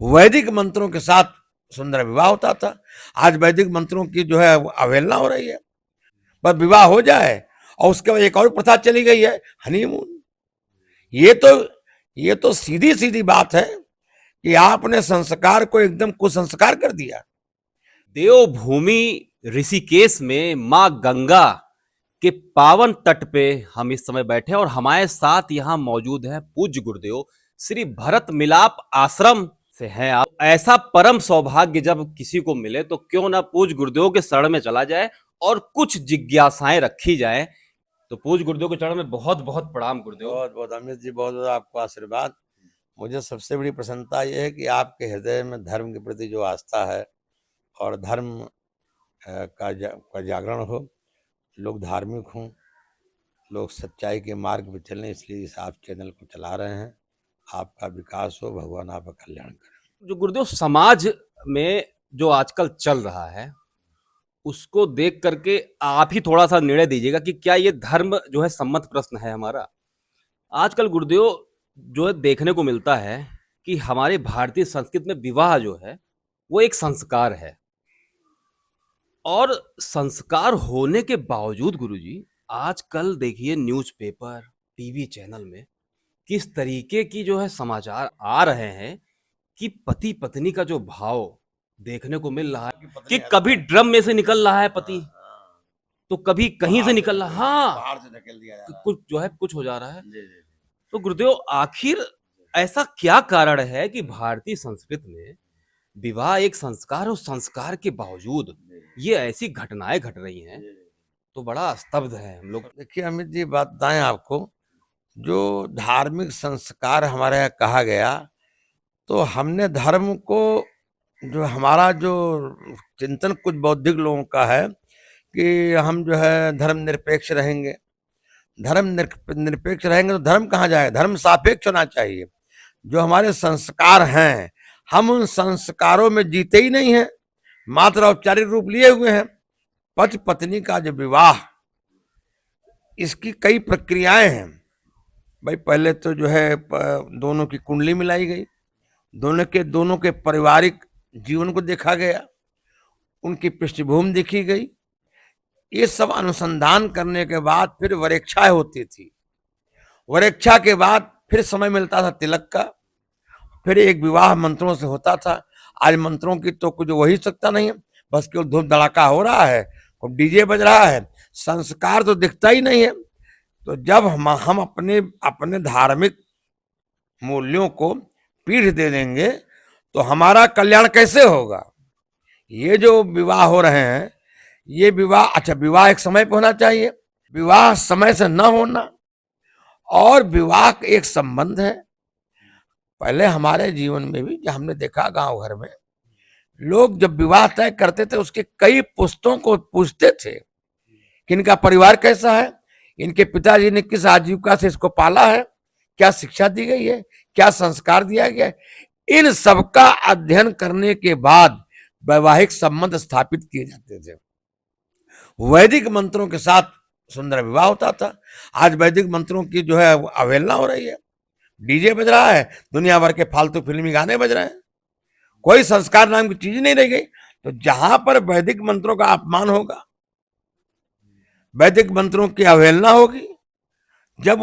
वैदिक मंत्रों के साथ सुंदर विवाह होता था। आज वैदिक मंत्रों की जो है अवहेलना हो रही है। बस विवाह हो जाए और उसके बाद एक और प्रथा चली गई है, हनीमून। ये तो ये तो सीधी सीधी बात है कि आपने संस्कार को एकदम कुसंस्कार कर दिया। देवभूमि ऋषिकेश में मां गंगा के पावन तट पे हम इस समय बैठे हैं और हमारे साथ यहाँ मौजूद है पूज्य गुरुदेव श्री भरत मिलाप आश्रम से हैं आप। ऐसा परम सौभाग्य जब किसी को मिले तो क्यों ना पूज्य गुरुदेव के शरण में चला जाए और कुछ जिज्ञासाएं रखी जाए। तो पूज्य गुरुदेव के चरण में बहुत बहुत प्रणाम गुरुदेव। बहुत बहुत अमित जी, बहुत बहुत आपको आशीर्वाद। मुझे सबसे बड़ी प्रसन्नता यह है कि आपके हृदय में धर्म के प्रति जो आस्था है और धर्म का जागरण हो, लोग धार्मिक हों, लोग सच्चाई के मार्ग पर चलें, इसलिए इस आप चैनल को चला रहे हैं। आपका विकास हो, भगवान आपका कल्याण करें। जो गुरुदेव समाज में जो आजकल चल रहा है उसको देख करके आप ही थोड़ा सा निर्णय दीजिएगा कि क्या ये धर्म जो है सम्मत प्रश्न है हमारा। आजकल गुरुदेव जो है देखने को मिलता है कि हमारे भारतीय संस्कृति में विवाह जो है वो एक संस्कार है और संस्कार होने के बावजूद गुरुजी आजकल देखिए न्यूज़पेपर टीवी चैनल में किस तरीके की जो है समाचार आ रहे हैं कि पति पत्नी का जो भाव देखने को मिल रहा है कि कभी ड्रम में से निकल रहा है पति तो कभी कहीं से निकल रहा, हाँ बाहर से धकेल दिया जा रहा है। कुछ जो है कुछ हो जा रहा है। जी, जी। तो गुरुदेव आखिर ऐसा क्या कारण है कि भारतीय संस्कृति में विवाह एक संस्कार और संस्कार के बावजूद ये ऐसी घटनाएं घट रही हैं तो बड़ा स्तब्ध है हम लोग। देखिए अमित जी, बात बताएं आपको, जो धार्मिक संस्कार हमारे यहाँ कहा गया, तो हमने धर्म को, जो हमारा जो चिंतन कुछ बौद्धिक लोगों का है कि हम जो है धर्म निरपेक्ष रहेंगे। धर्म निरपेक्ष रहेंगे तो धर्म कहाँ जाएगा? धर्म सापेक्ष होना चाहिए। जो हमारे संस्कार हैं, हम उन संस्कारों में जीते ही नहीं हैं, मात्र औपचारिक रूप लिए हुए हैं। पति पत्नी का जो विवाह, इसकी कई प्रक्रियाएं हैं भाई। पहले तो जो है दोनों की कुंडली मिलाई गई, दोनों के पारिवारिक जीवन को देखा गया, उनकी पृष्ठभूमि देखी गई। ये सब अनुसंधान करने के बाद फिर वरेक्षाएं होती थी। वरेक्षा के बाद फिर समय मिलता था तिलक का, फिर एक विवाह मंत्रों से होता था। आज मंत्रों की तो कुछ हो ही सकता नहीं है, बस केवल धूम धड़ाका हो रहा है, डीजे बज रहा है, संस्कार तो दिखता ही नहीं है। तो जब हम अपने धार्मिक मूल्यों को पीठ दे देंगे तो हमारा कल्याण कैसे होगा? ये जो विवाह हो रहे हैं, ये विवाह, अच्छा विवाह एक समय पे होना चाहिए, विवाह समय से न होना, और विवाह एक संबंध है। पहले हमारे जीवन में भी जो हमने देखा, गांव घर में लोग जब विवाह तय करते थे उसके कई पुश्तों को पूछते थे कि इनका परिवार कैसा है, इनके पिताजी ने किस आजीविका से इसको पाला है, क्या शिक्षा दी गई है, क्या संस्कार दिया गया है। इन सबका अध्ययन करने के बाद वैवाहिक संबंध स्थापित किए जाते थे। वैदिक मंत्रों के साथ सुंदर विवाह होता था। आज वैदिक मंत्रों की जो है अवहेलना हो रही है। डीजे बज रहा है, दुनिया भर के फालतू फिल्मी गाने बज रहे हैं, कोई संस्कार नाम की चीज नहीं रह गई। तो जहां पर वैदिक मंत्रों का अपमान होगा, वैदिक मंत्रों की अवहेलना होगी, जब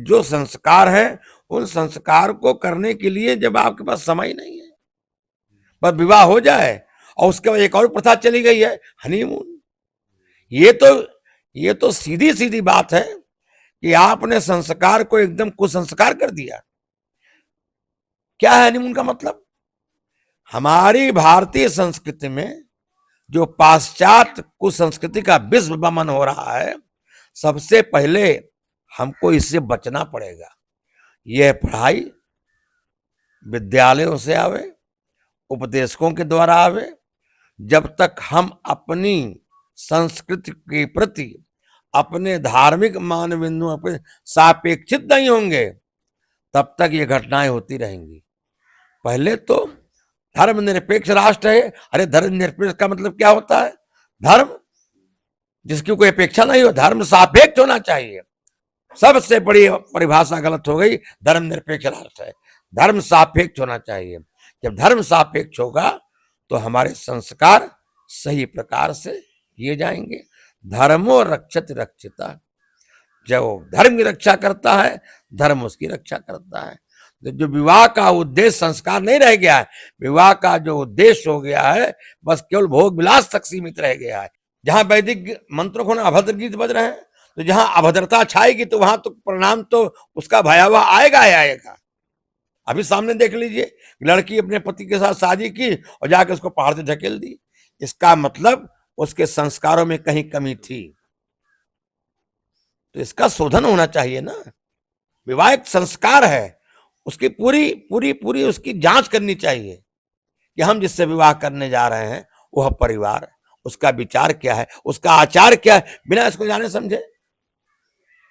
जो संस्कार है उन संस्कार को करने के लिए जब आपके पास समय नहीं है, बस विवाह हो जाए और उसके बाद एक और प्रथा चली गई है, हनीमून। ये तो सीधी सीधी बात है कि आपने संस्कार को एकदम कुसंस्कार कर दिया। क्या है हनीमून का मतलब? हमारी भारतीय संस्कृति में जो पाश्चात्य कुसंस्कृति का विश्व वमन हो रहा है, सबसे पहले हमको इससे बचना पड़ेगा। यह पढ़ाई विद्यालयों से आवे, उपदेशकों के द्वारा आवे। जब तक हम अपनी संस्कृति के प्रति, अपने धार्मिक मानदंडों पर सापेक्षित नहीं होंगे, तब तक ये घटनाएं होती रहेंगी। पहले तो धर्मनिरपेक्ष राष्ट्र है। अरे धर्मनिरपेक्ष का मतलब क्या होता है? धर्म जिसकी कोई अपेक्षा नहीं हो, धर्म सापेक्ष होना चाहिए। सबसे बड़ी परिभाषा गलत हो गई, धर्मनिरपेक्ष राष्ट्र है, धर्म सापेक्ष होना चाहिए। जब धर्म सापेक्ष होगा तो हमारे संस्कार सही प्रकार से किए जाएंगे। धर्मो रक्षत रक्षिता, जब वो धर्म की रक्षा करता है, धर्म उसकी रक्षा करता है। तो जो विवाह का उद्देश्य संस्कार नहीं रह गया है, विवाह का जो उद्देश्य हो गया है बस केवल भोग विलास तक सीमित रह गया है। जहां वैदिक मंत्रों को अभद्र गीत बज रहे हैं, तो जहां अभद्रता छाएगी तो वहां तो परिणाम तो उसका भयावह आएगा ही आएगा। अभी सामने देख लीजिए, लड़की अपने पति के साथ शादी की और जाकर उसको पहाड़ से धकेल दी। इसका मतलब उसके संस्कारों में कहीं कमी थी, तो इसका शोधन होना चाहिए ना। विवाह एक संस्कार है, उसकी पूरी पूरी पूरी उसकी जांच करनी चाहिए कि हम जिससे विवाह करने जा रहे हैं वह परिवार, उसका विचार क्या है, उसका आचार क्या है, बिना इसको जाने समझे।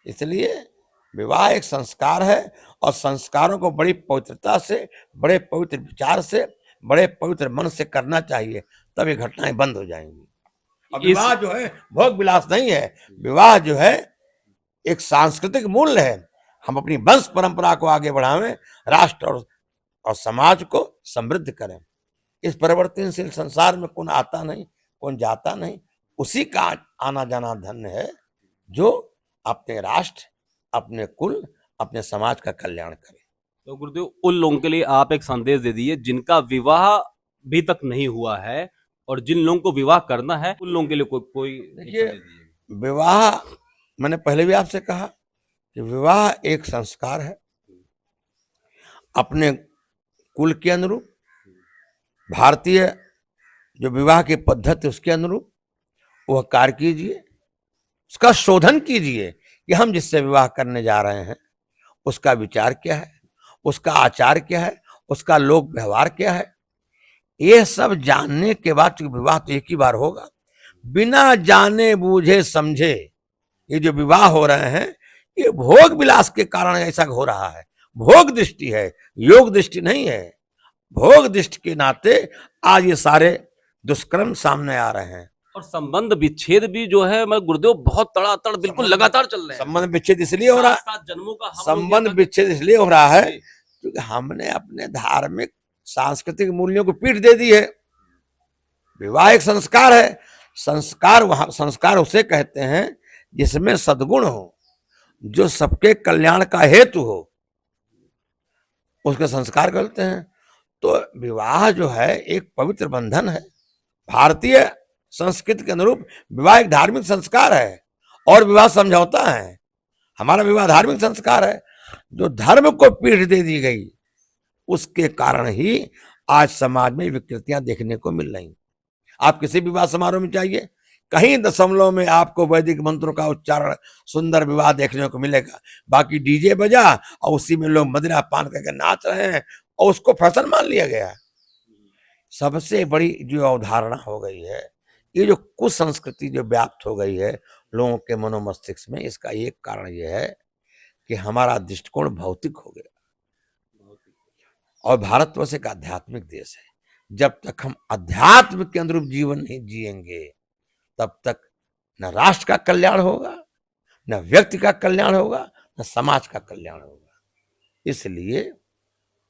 इसलिए विवाह एक संस्कार है और संस्कारों को बड़ी पवित्रता से, बड़े पवित्र विचार से, बड़े पवित्र मन से करना चाहिए, तब ये घटनाएं बंद हो जाएंगी। और विवाह जो है भोग विलास नहीं है, विवाह जो है एक सांस्कृतिक मूल्य है। हम अपनी वंश परंपरा को आगे बढ़ावें, राष्ट्र और समाज को समृद्ध करें। इस परिवर्तनशील संसार में कौन आता नहीं, कौन जाता नहीं, उसी का आना जाना धन्य है जो अपने राष्ट्र, अपने कुल, अपने समाज का कल्याण करे। तो गुरुदेव, उन लोगों के लिए आप एक संदेश दे दीजिए जिनका विवाह अभी तक नहीं हुआ है और जिन लोगों को विवाह करना है, उन लोगों के लिए कोई देखिए, विवाह मैंने पहले भी आपसे कहा कि विवाह एक संस्कार है। अपने कुल के अनुरूप, भारतीय जो विवाह की पद्धति उसके अनुरूप वह कार्य कीजिए, उसका शोधन कीजिए कि हम जिससे विवाह करने जा रहे हैं उसका विचार क्या है, उसका आचार क्या है, उसका लोक व्यवहार क्या है। यह सब जानने के बाद, क्योंकि विवाह तो एक ही बार होगा, बिना जाने बूझे समझे ये जो विवाह हो रहे हैं ये भोग विलास के कारण ऐसा हो रहा है। भोग दृष्टि है, योग दृष्टि नहीं है। भोग दृष्टि के नाते आज ये सारे दुष्कर्म सामने आ रहे हैं। और संबंध विच्छेद भी जो है, मैं गुरुदेव, बहुत तड़ातड़ बिल्कुल लगातार चल रहे हैं। संबंध विच्छेद इसलिए हो रहा है, जन्मों का संबंध विच्छेद इसलिए हो रहा है क्योंकि हमने अपने धार्मिक सांस्कृतिक मूल्यों को पीठ दे दी है। विवाह एक संस्कार है, संस्कार उसे कहते हैं जिसमें सद्गुण हो, जो सबके कल्याण का हेतु हो, उसके संस्कार कहते हैं। तो विवाह जो है एक पवित्र बंधन है। भारतीय संस्कृति के अनुरूप विवाह एक धार्मिक संस्कार है और विवाह समझौता है। हमारा विवाह धार्मिक संस्कार है। जो धर्म को पीठ दे दी गई उसके कारण ही आज समाज में विकृतियां देखने को मिल रही। आप किसी विवाह समारोह में चाहिए, कहीं दशमलव में आपको वैदिक मंत्रों का उच्चारण, सुंदर विवाह देखने को मिलेगा। बाकी डीजे बजा और उसी में लोग मदिरा पान करके नाच रहे हैं और उसको फैशन मान लिया गया। सबसे बड़ी जो अवधारणा हो गई है, ये जो कुसंस्कृति जो व्याप्त हो गई है लोगों के मनोमस्तिष्क में, इसका एक कारण यह है कि हमारा दृष्टिकोण भौतिक हो गया। और भारतवर्ष एक आध्यात्मिक देश है। जब तक हम अध्यात्म के अनुरूप जीवन नहीं जिएंगे तब तक न राष्ट्र का कल्याण होगा, न व्यक्ति का कल्याण होगा, न समाज का कल्याण होगा। इसलिए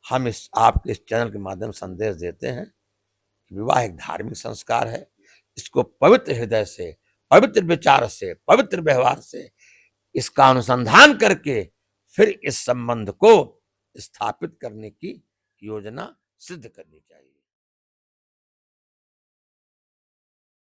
हम आपके इस चैनल के माध्यम से संदेश देते हैं कि विवाह एक धार्मिक संस्कार है। इसको पवित्र हृदय से, पवित्र विचार से, पवित्र व्यवहार से इसका अनुसंधान करके फिर इस संबंध को स्थापित करने की योजना सिद्ध करनी चाहिए।